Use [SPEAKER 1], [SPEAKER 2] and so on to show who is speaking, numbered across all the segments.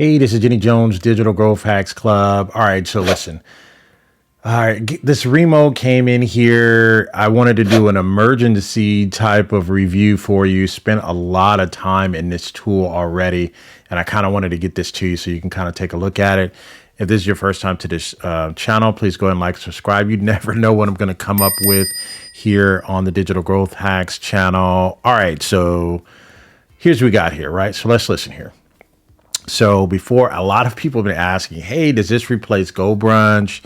[SPEAKER 1] Hey, this is Jenny Jones, Digital Growth Hacks Club. All right, so listen. All right, this Remo came in here. I wanted to do an emergency type of review for you. Spent a lot of time in this tool already, and I kind of wanted to get this to you so you can kind of take a look at it. If this is your first time to this channel, please go ahead and like, subscribe. You never know what I'm going to come up with here on the Digital Growth Hacks channel. All right, so here's what we got here, right? So let's listen here. So before, a lot of people have been asking, hey, does this replace GoBrunch?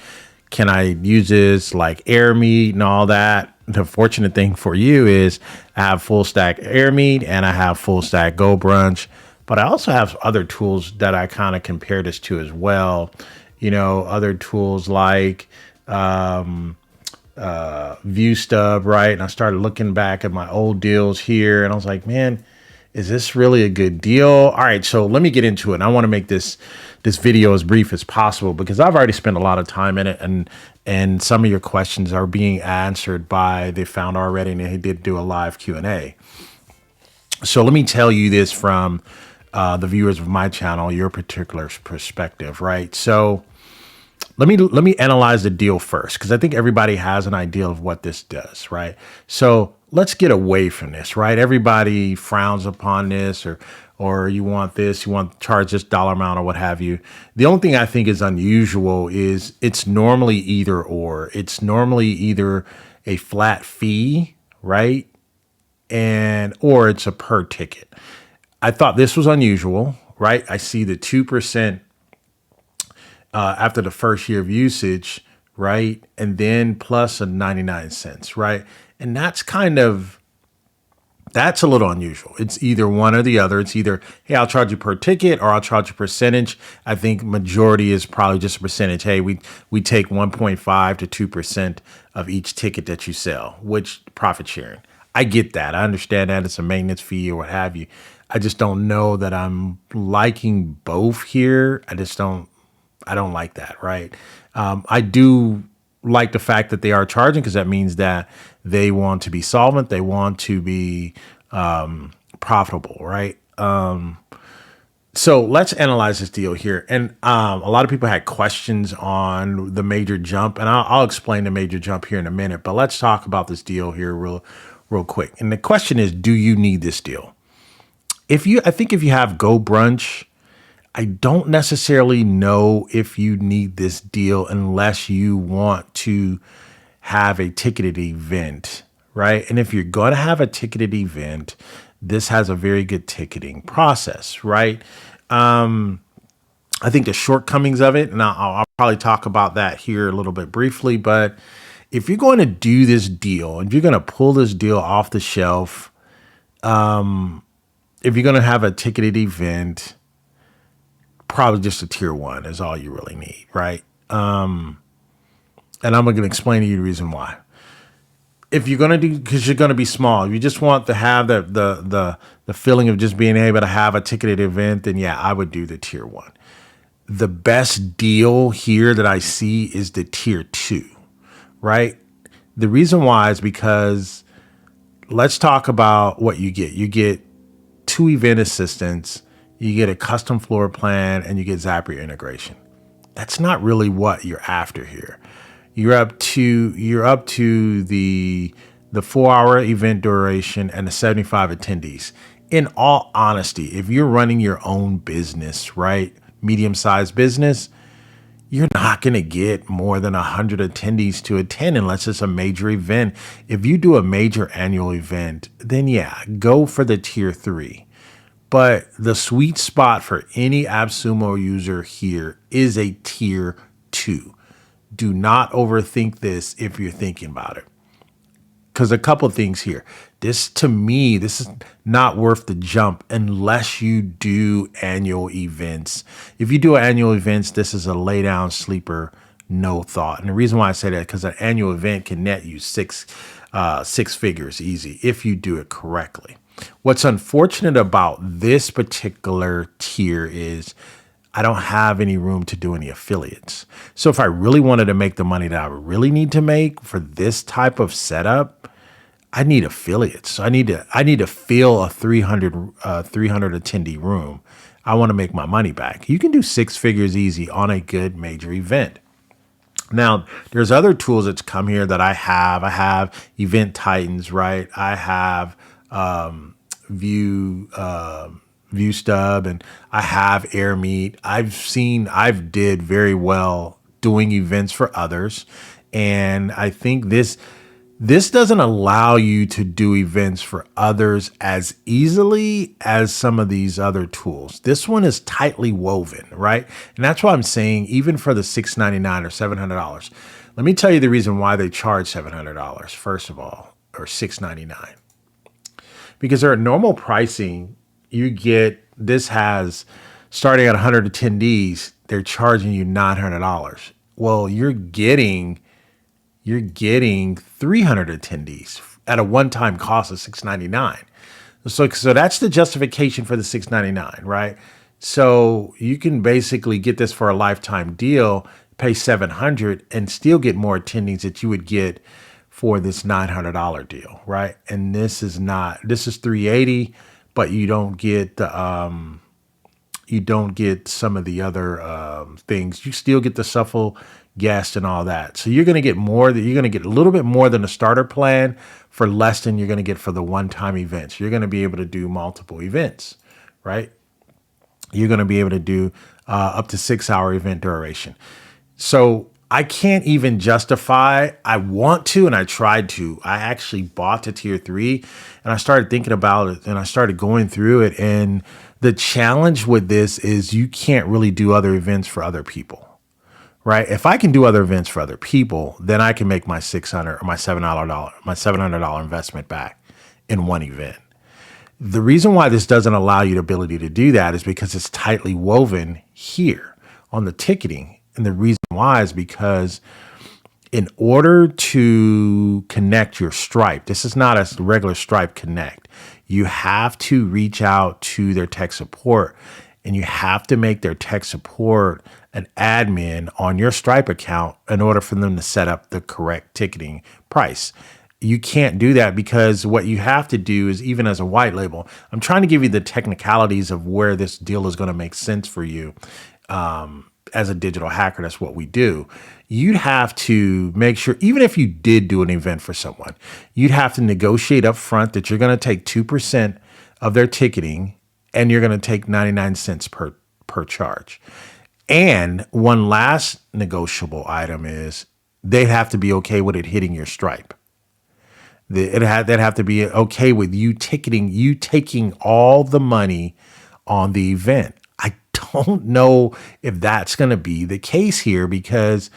[SPEAKER 1] Can I use this like Airmeet and all that? The fortunate thing for you is I have full stack Airmeet and I have full stack GoBrunch, but I also have other tools that I kind of compare this to as well. You know, other tools like ViewStub, right? And I started looking back at my old deals here and I was like, man, is this really a good deal? All right, so let me get into it. And I want to make this video as brief as possible because I've already spent a lot of time in it, and some of your questions are being answered by They Found Already, and they did do a live Q&A. So let me tell you this from the viewers of my channel, your particular perspective, right? So let me analyze the deal first, because I think everybody has an idea of what this does, right? So let's get away from this, right? Everybody frowns upon this, or you want this, you want to charge this dollar amount or what have you. The only thing I think is unusual is it's normally either or. It's normally either a flat fee, right? Or it's a per ticket. I thought this was unusual, right? I see the 2% after the first year of usage, right? And then plus a 99 cents, right? And that's a little unusual. It's either one or the other. It's either, hey, I'll charge you per ticket or I'll charge you percentage. I think majority is probably just a percentage. Hey, we take 1.5 to 2% of each ticket that you sell, which profit sharing. I get that. I understand that it's a maintenance fee or what have you. I just don't know that I'm liking both here. I don't like that, right? I do like the fact that they are charging, because that means that they want to be solvent. They want to be profitable, right? So let's analyze this deal here. And a lot of people had questions on the major jump, and I'll explain the major jump here in a minute, but let's talk about this deal here real quick. And the question is, do you need this deal? I think if you have GoBrunch, I don't necessarily know if you need this deal unless you want to have a ticketed event, right? And if you're going to have a ticketed event, this has a very good ticketing process, right? I think the shortcomings of it, and I'll probably talk about that here a little bit briefly, but if you're going to do this deal, and you're going to pull this deal off the shelf, if you're going to have a ticketed event, probably just a tier 1 is all you really need, right? And I'm going to explain to you the reason why. If you're going to do, because you're going to be small, you just want to have the feeling of just being able to have a ticketed event, then yeah, I would do the tier 1. The best deal here that I see is the tier 2, right? The reason why is because let's talk about what you get. You get 2 event assistants, you get a custom floor plan, and you get Zapier integration. That's not really what you're after here. You're up to the 4-hour event duration and the 75 attendees. In all honesty, if you're running your own business, right, medium-sized business, you're not going to get more than 100 attendees to attend unless it's a major event. If you do a major annual event, then yeah, go for the tier 3. But the sweet spot for any AppSumo user here is a tier 2. Do not overthink this if you're thinking about it. Because a couple of things here. To me, this is not worth the jump unless you do annual events. If you do annual events, this is a lay down sleeper, no thought. And the reason why I say that, because an annual event can net you six figures easy if you do it correctly. What's unfortunate about this particular tier is I don't have any room to do any affiliates. So if I really wanted to make the money that I really need to make for this type of setup, I need affiliates. So I need to fill a 300 attendee room. I want to make my money back. You can do six figures easy on a good major event. Now, there's other tools that's come here that I have. I have Event Titans, right? I have ViewStub, and I have Airmeet. I've did very well doing events for others, and I think this doesn't allow you to do events for others as easily as some of these other tools. This one is tightly woven, right? And that's why I'm saying even for the $699 or $700, let me tell you the reason why they charge $700, first of all, or $699. Because they're at normal pricing, you get, this has, starting at 100 attendees, they're charging you $900. Well, you're getting 300 attendees at a one-time cost of $699. So that's the justification for the $699, right? So you can basically get this for a lifetime deal, pay $700 and still get more attendees that you would get for this $900 deal, right? And this is $380, but you don't get the some of the other things. You still get the shuffle guest and all that. So you're going to get more. You're going to get a little bit more than a starter plan for less than you're going to get for the one-time events. You're going to be able to do multiple events, right? You're going to be able to do up to 6-hour event duration. So I can't even justify. I want to, and I tried to. I actually bought the tier 3, and I started thinking about it, and I started going through it. And the challenge with this is you can't really do other events for other people, right? If I can do other events for other people, then I can make my $600 or my $700 investment back in one event. The reason why this doesn't allow you the ability to do that is because it's tightly woven here on the ticketing. And the reason why is because in order to connect your Stripe, this is not a regular Stripe Connect. You have to reach out to their tech support, and you have to make their tech support an admin on your Stripe account in order for them to set up the correct ticketing price. You can't do that because what you have to do is, even as a white label, I'm trying to give you the technicalities of where this deal is going to make sense for you. As a digital hacker, that's what we do. You'd have to make sure, even if you did do an event for someone, you'd have to negotiate up front that you're going to take 2% of their ticketing and you're going to take 99 cents per charge. And one last negotiable item is they'd have to be okay with it hitting your Stripe. They'd have to be okay with you taking all the money on the event. Don't know if that's going to be the case here because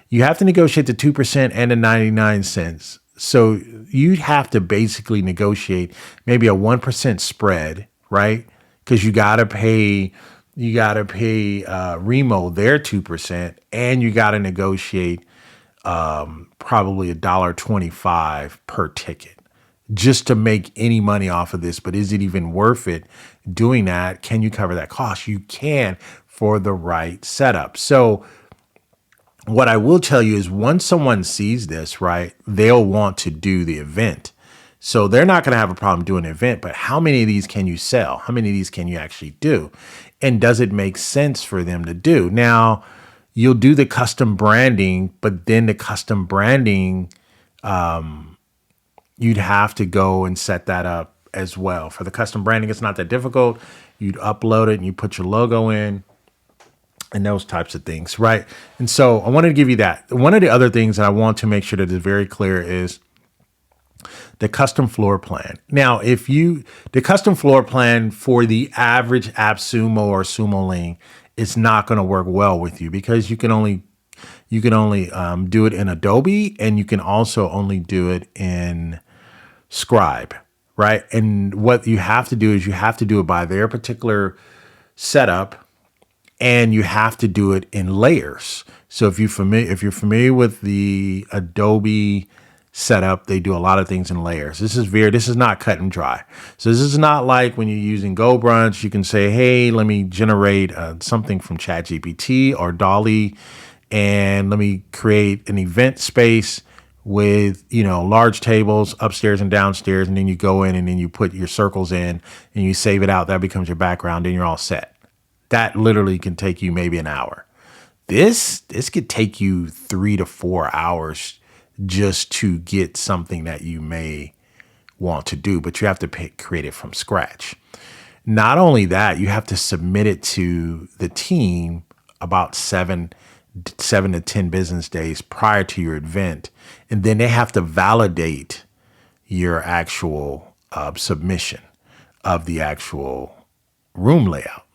[SPEAKER 1] you have to negotiate the 2% and the 99 cents. So you'd have to basically negotiate maybe a 1% spread, right? Because you got to pay Remo their 2%, and you got to negotiate probably $1.25 per ticket just to make any money off of this. But is it even worth it doing that? Can you cover that cost? You can for the right setup. So what I will tell you is once someone sees this, right, they'll want to do the event. So they're not going to have a problem doing an event, but how many of these can you sell? How many of these can you actually do? And does it make sense for them to do? Now, you'll do the custom branding, but then the custom branding, you'd have to go and set that up as well. For the custom branding, it's not that difficult. You'd upload it and you put your logo in and those types of things, right? And so I wanted to give you that. One of the other things that I want to make sure that is very clear is the custom floor plan. Now, the custom floor plan for the average AppSumo or SumoLink is not going to work well with you because you can only do it in Adobe, and you can also only do it in Scribe, right? And what you have to do is you have to do it by their particular setup, and you have to do it in layers. So if you're familiar with the Adobe setup, they do a lot of things in layers. This is not cut and dry. So this is not like when you're using GoBrunch, you can say, hey, let me generate something from ChatGPT or DALL-E, and let me create an event space with, large tables upstairs and downstairs. And then you go in and then you put your circles in and you save it out. That becomes your background and you're all set. That literally can take you maybe an hour. This could take you 3 to 4 hours just to get something that you may want to do, but you have to create it from scratch. Not only that, you have to submit it to the team about 7 to 10 business days prior to your event, and then they have to validate your actual submission of the actual room layout.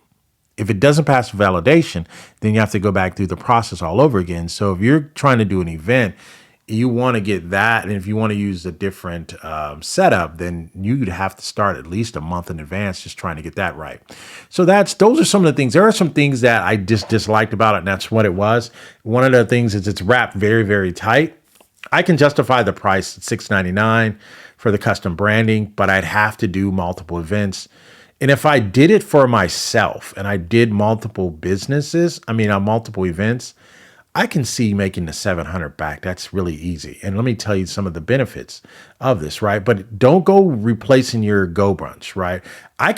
[SPEAKER 1] If it doesn't pass validation, then you have to go back through the process all over again. So if you're trying to do an event, you want to get that. And if you want to use a different setup, then you'd have to start at least a month in advance just trying to get that right. So those are some of the things. There are some things that I just disliked about it, and that's what it was. One of the things is it's wrapped very, very tight. I can justify the price at $6.99 for the custom branding, but I'd have to do multiple events. And if I did it for myself and I did multiple multiple events, I can see making the 700 back. That's really easy. And let me tell you some of the benefits of this, right? But don't go replacing your GoBrunch, right? I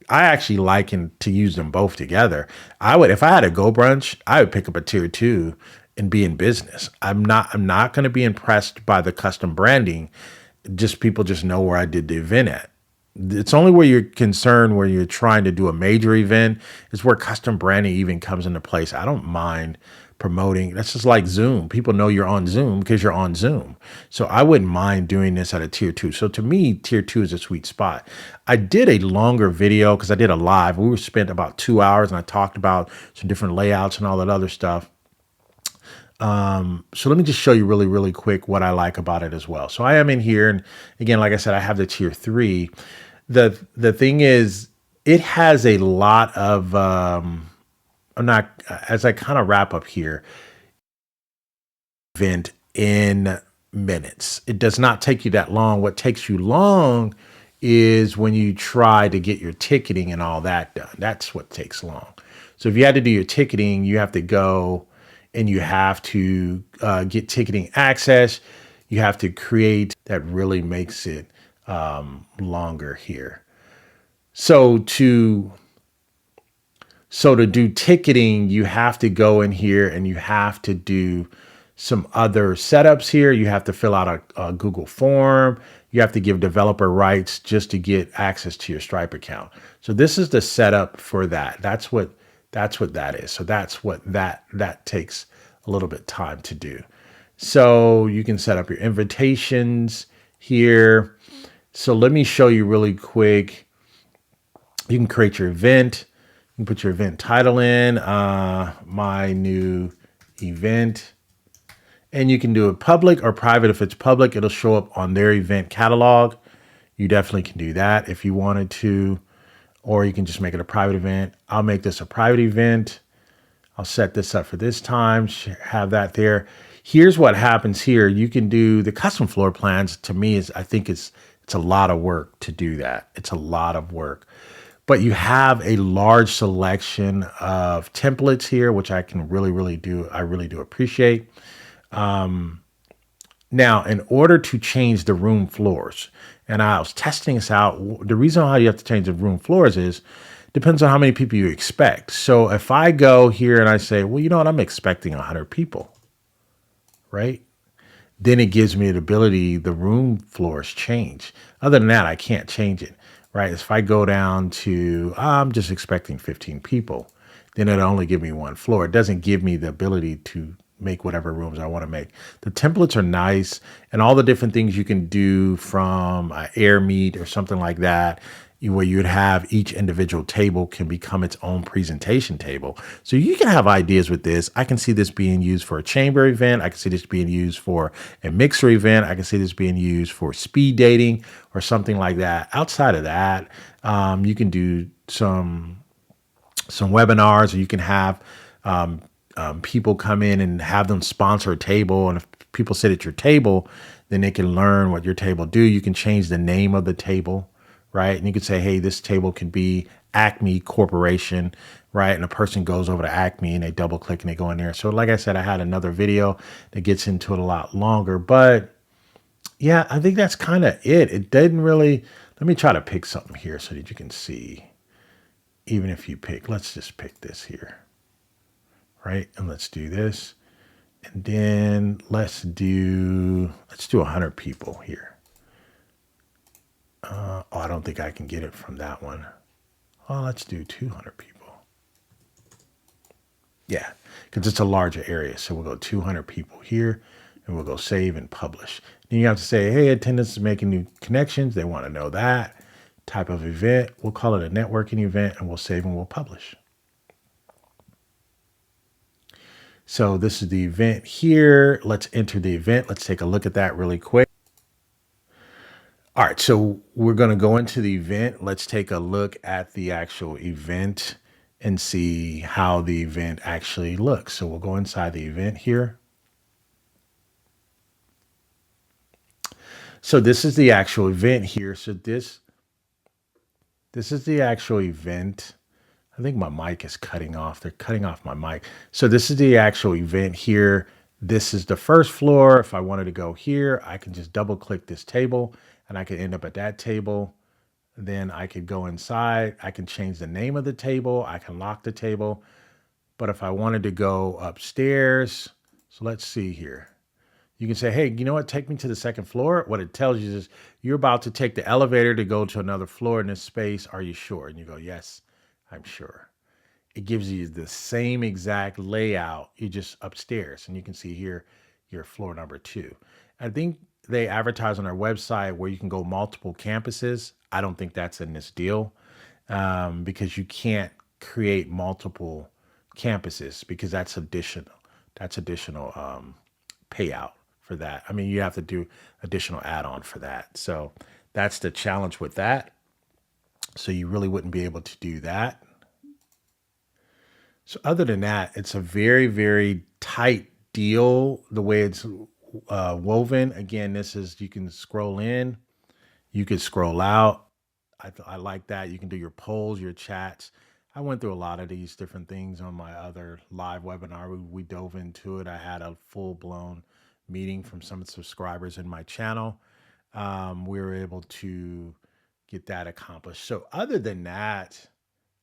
[SPEAKER 1] actually liken to use them both together. If I had a GoBrunch, I would pick up a tier 2 and be in business. I'm not going to be impressed by the custom branding. People just know where I did the event at. It's only where you're concerned where you're trying to do a major event is where custom branding even comes into place. I don't mind promoting. That's just like Zoom. People know you're on Zoom because you're on Zoom. So I wouldn't mind doing this at a tier 2. So to me, tier 2 is a sweet spot. I did a longer video because I did a live. We spent about 2 hours and I talked about some different layouts and all that other stuff. So let me just show you really, really quick what I like about it as well. So I am in here. And again, like I said, I have the tier 3. The thing is, it has a lot of, as I kind of wrap up here, event in minutes. It does not take you that long. What takes you long is when you try to get your ticketing and all that done. That's what takes long. So if you had to do your ticketing, you have to go and you have to get ticketing access. You have to create. That really makes it longer here. So to do ticketing, you have to go in here and you have to do some other setups here. You have to fill out a Google form. You have to give developer rights just to get access to your Stripe account. So this is the setup for that. That's what that is. So that's what that takes a little bit of time to do. So you can set up your invitations here. So let me show you really quick. You can create your event. You can put your event title in, my new event. And you can do it public or private. If it's public, it'll show up on their event catalog. You definitely can do that if you wanted to, or you can just make it a private event. I'll make this a private event. I'll set this up for this time, have that there. Here's what happens here. You can do the custom floor plans. To me, I think it's a lot of work to do that. It's a lot of work. But you have a large selection of templates here, which I can really do. I really do appreciate. Now, in order to change the room floors, and I was testing this out, the reason why you have to change the room floors depends on how many people you expect. So if I go here and I say, well, you know what, I'm expecting 100 people, right? Then it gives me the ability, the room floors change. Other than that, I can't change it, right? If I go down to, I'm just expecting 15 people, then it'll only give me one floor. It doesn't give me the ability to make whatever rooms I want to make. The templates are nice, and all the different things you can do from Airmeet or something like that, where you would have each individual table can become its own presentation table. So you can have ideas with this. I can see this being used for a chamber event. I can see this being used for a mixer event. I can see this being used for speed dating or something like that. Outside of that, you can do some webinars, or you can have people come in and have them sponsor a table. And if people sit at your table, then they can learn what your table do. You can change the name of the table, right? And you can say, hey, this table can be Acme Corporation, right? And a person goes over to Acme and they double click and they go in there. So like I said, I had another video that gets into it a lot longer, but yeah, I think that's kind of it. It didn't really, let me try to pick something here so that you can see. even if you pick, let's just pick this here, right? And let's do this. And then let's do 100 people here. Oh, I don't think I can get it from that one. Oh, let's do 200 people. Yeah, because it's a larger area. So we'll go 200 people here and we'll go save and publish. Then you have to say, hey, attendance is making new connections. They want to know that type of event. We'll call it a networking event and we'll save and we'll publish. So this is the event here. Let's enter the event. Let's take a look at that really quick. All right, so we're going to go into the event. Let's take a look at the actual event and see how the event actually looks. So we'll go inside the event here. So this is the actual event here. So this is the actual event. I think my mic is cutting off. They're cutting off my mic. So this is the actual event here. This is the first floor. If I wanted to go here, I can just double click this table and I can end up at that table. Then I could go inside. I can change the name of the table. I can lock the table. But if I wanted to go upstairs, so let's see here. You can say, hey, you know what? Take me to the second floor. What it tells you is you're about to take the elevator to go to another floor in this space. Are you sure? And you go, yes, I'm sure. It gives you the same exact layout. You're just upstairs. And you can see here, your floor number 2. I think they advertise on their website where you can go multiple campuses. I don't think that's in this deal because you can't create multiple campuses because that's additional. That's additional payout for that. I mean, you have to do additional add-on for that. So that's the challenge with that. So you really wouldn't be able to do that. So other than that, it's a very, very tight deal the way it's woven. Again, this is, you can scroll in, you can scroll out. I like that. You can do your polls, your chats. I went through a lot of these different things on my other live webinar. We dove into it. I had a full blown meeting from some subscribers in my channel. We were able to get that accomplished. So other than that,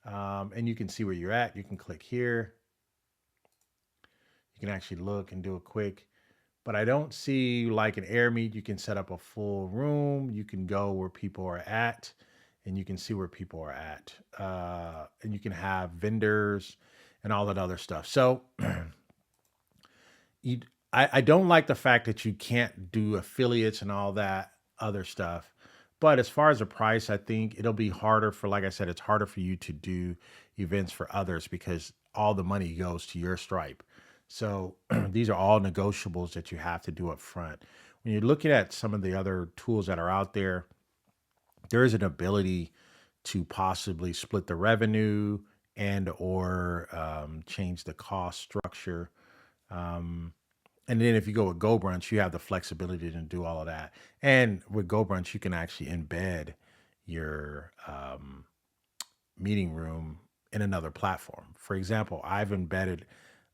[SPEAKER 1] and you can see where you're at. You can click here. You can actually look and do a quick, but I don't see like an Airmeet. You can set up a full room. You can go where people are at and you can see where people are at. And you can have vendors and all that other stuff. So I don't like the fact that you can't do affiliates and all that other stuff. But as far as the price, I think it'll be harder for, like I said, it's harder for you to do events for others because all the money goes to your stripe. So these are all negotiables that you have to do up front. When you're looking at some of the other tools that are out there, there is an ability to possibly split the revenue and or change the cost structure. And then if you go with GoBrunch, you have the flexibility to do all of that. And with GoBrunch, you can actually embed your meeting room in another platform. For example, I've embedded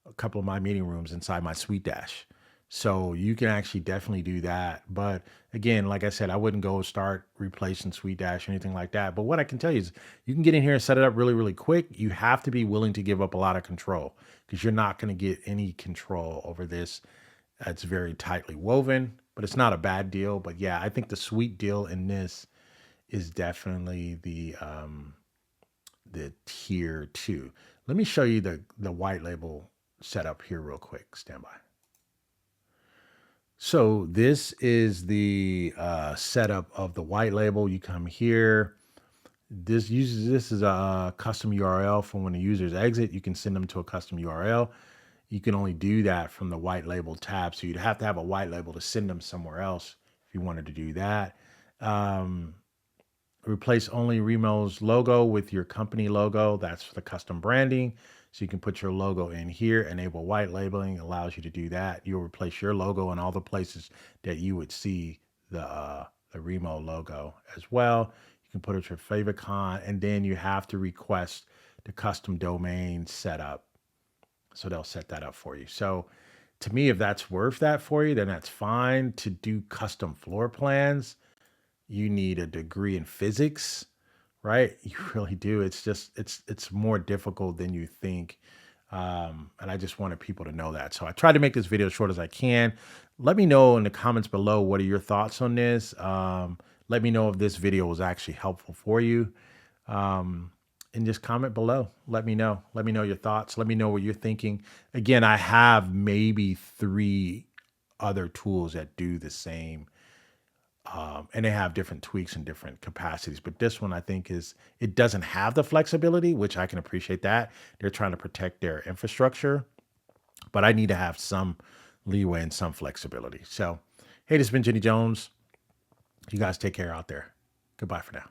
[SPEAKER 1] a couple of my meeting rooms inside my Suite Dash. So you can actually definitely do that. But again, like I said, I wouldn't go start replacing Suite Dash or anything like that. But what I can tell you is you can get in here and set it up really, really quick. You have to be willing to give up a lot of control because you're not going to get any control over this. It's very tightly woven, but it's not a bad deal. But yeah, I think the sweet deal in this is definitely the tier 2. Let me show you the white label setup here real quick. Stand by. So this is the setup of the white label. You come here. This is a custom URL for when the users exit. You can send them to a custom URL. You can only do that from the white label tab. So you'd have to have a white label to send them somewhere else if you wanted to do that. Replace only Remo's logo with your company logo. That's for the custom branding. So you can put your logo in here. Enable white labeling allows you to do that. You'll replace your logo in all the places that you would see the Remo logo as well. You can put it your favicon, and then you have to request the custom domain setup. So they'll set that up for you. So to me, if that's worth that for you, then that's fine. To do custom floor plans, you need a degree in physics right? You really do. It's just it's more difficult than you think. And I just wanted people to know that. So I tried to make this video as short as I can. Let me know in the comments below, what are your thoughts on this? Let me know if this video was actually helpful for you. And just comment below. Let me know. Let me know your thoughts. Let me know what you're thinking. Again, I have maybe 3 other tools that do the same, and they have different tweaks and different capacities. But this one, I think, it doesn't have the flexibility, which I can appreciate that. They're trying to protect their infrastructure, but I need to have some leeway and some flexibility. So, hey, this has been Jenny Jones. You guys take care out there. Goodbye for now.